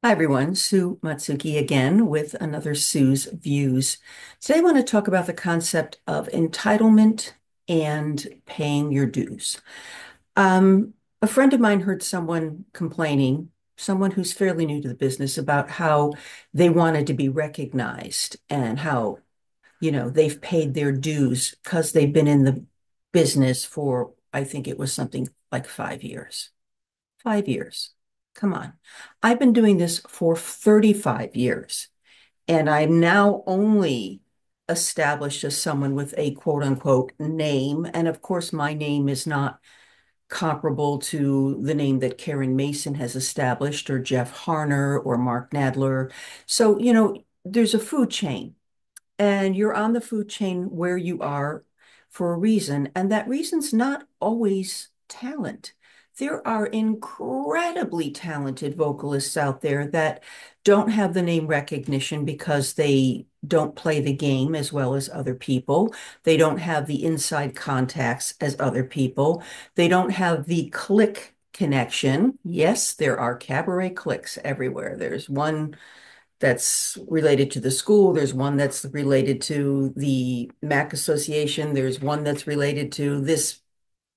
Hi everyone, Sue Matsuki again with another Sue's Views. Today I want to talk about the concept of entitlement and paying your dues. A friend of mine heard someone complaining, someone who's fairly new to the business, about how they wanted to be recognized and how, they've paid their dues because they've been in the business for, I think it was something like 5 years. 5 years. Come on. I've been doing this for 35 years, and I'm now only established as someone with a quote unquote name. And of course, my name is not comparable to the name that Karen Mason has established, or Jeff Harner, or Mark Nadler. So, there's a food chain and you're on the food chain where you are for a reason, and that reason's not always talent. There are incredibly talented vocalists out there that don't have the name recognition because they don't play the game as well as other people. They don't have the inside contacts as other people. They don't have the click connection. Yes, there are cabaret cliques everywhere. There's one that's related to the school. There's one that's related to the MAC Association. There's one that's related to this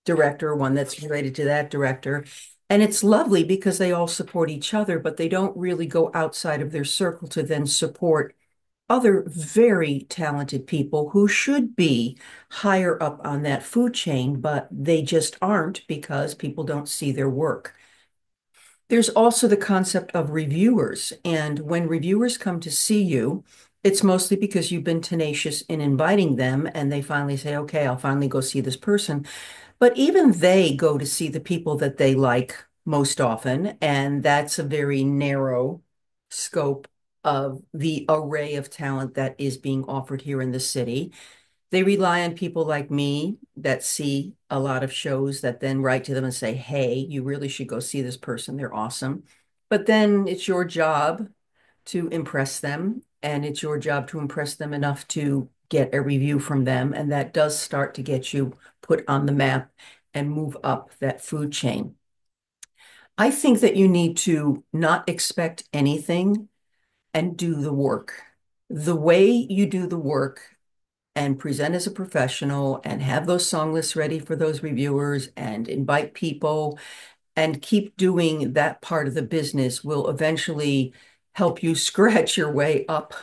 director, one that's related to that director. And it's lovely because they all support each other, but they don't really go outside of their circle to then support other very talented people who should be higher up on that food chain, but they just aren't because people don't see their work. There's also the concept of reviewers. And when reviewers come to see you, it's mostly because you've been tenacious in inviting them and they finally say, okay, I'll finally go see this person. But even they go to see the people that they like most often. And that's a very narrow scope of the array of talent that is being offered here in the city. They rely on people like me that see a lot of shows that then write to them and say, hey, you really should go see this person. They're awesome. But then it's your job to impress them, and it's your job to impress them enough to get a review from them. And that does start to get you put on the map and move up that food chain. I think that you need to not expect anything and do the work. The way you do the work and present as a professional and have those song lists ready for those reviewers and invite people and keep doing that part of the business will eventually help you scratch your way up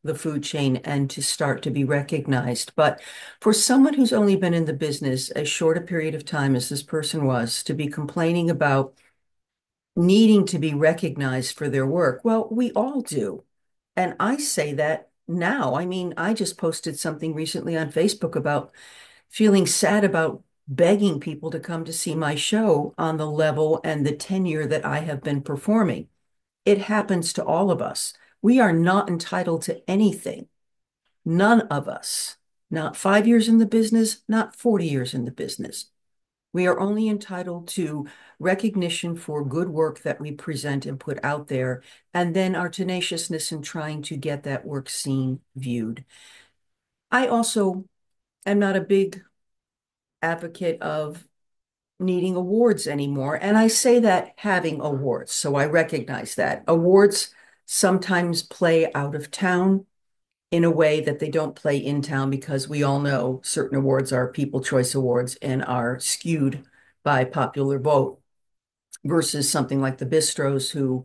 the food chain and to start to be recognized. But for someone who's only been in the business as short a period of time as this person was, to be complaining about needing to be recognized for their work, well, we all do. And I say that now. I mean, I just posted something recently on Facebook about feeling sad about begging people to come to see my show on the level and the tenure that I have been performing. It happens to all of us. We are not entitled to anything. None of us. Not 5 years in the business, not 40 years in the business. We are only entitled to recognition for good work that we present and put out there, and then our tenaciousness in trying to get that work seen, viewed. I also am not a big advocate of needing awards anymore. And I say that having awards. So I recognize that awards sometimes play out of town in a way that they don't play in town because we all know certain awards are People Choice Awards and are skewed by popular vote versus something like the bistros who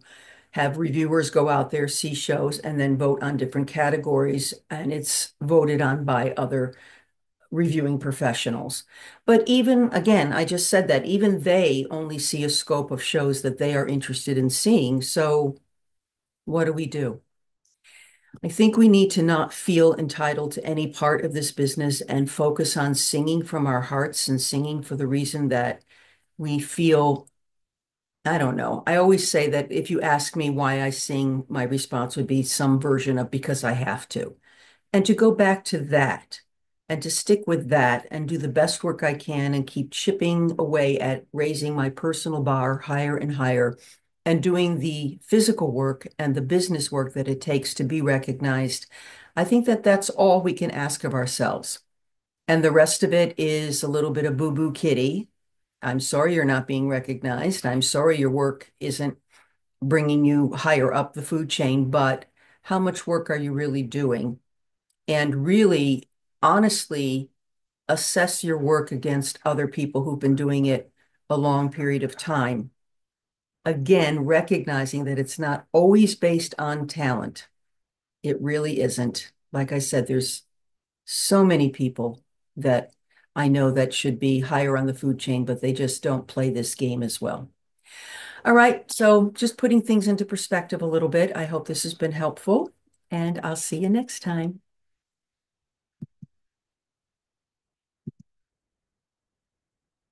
have reviewers go out there, see shows, and then vote on different categories. And it's voted on by other reviewing professionals. But even, again, I just said that even they only see a scope of shows that they are interested in seeing. So what do we do? I think we need to not feel entitled to any part of this business and focus on singing from our hearts and singing for the reason that we feel. I don't know. I always say that if you ask me why I sing, my response would be some version of because I have to. And to go back to that and to stick with that and do the best work I can and keep chipping away at raising my personal bar higher and higher and doing the physical work and the business work that it takes to be recognized. I think that that's all we can ask of ourselves. And the rest of it is a little bit of boo-boo kitty. I'm sorry you're not being recognized. I'm sorry your work isn't bringing you higher up the food chain, but how much work are you really doing? And really, honestly, assess your work against other people who've been doing it a long period of time. Again, recognizing that it's not always based on talent. It really isn't. Like I said, there's so many people that I know that should be higher on the food chain, but they just don't play this game as well. All right, so just putting things into perspective a little bit. I hope this has been helpful, and I'll see you next time.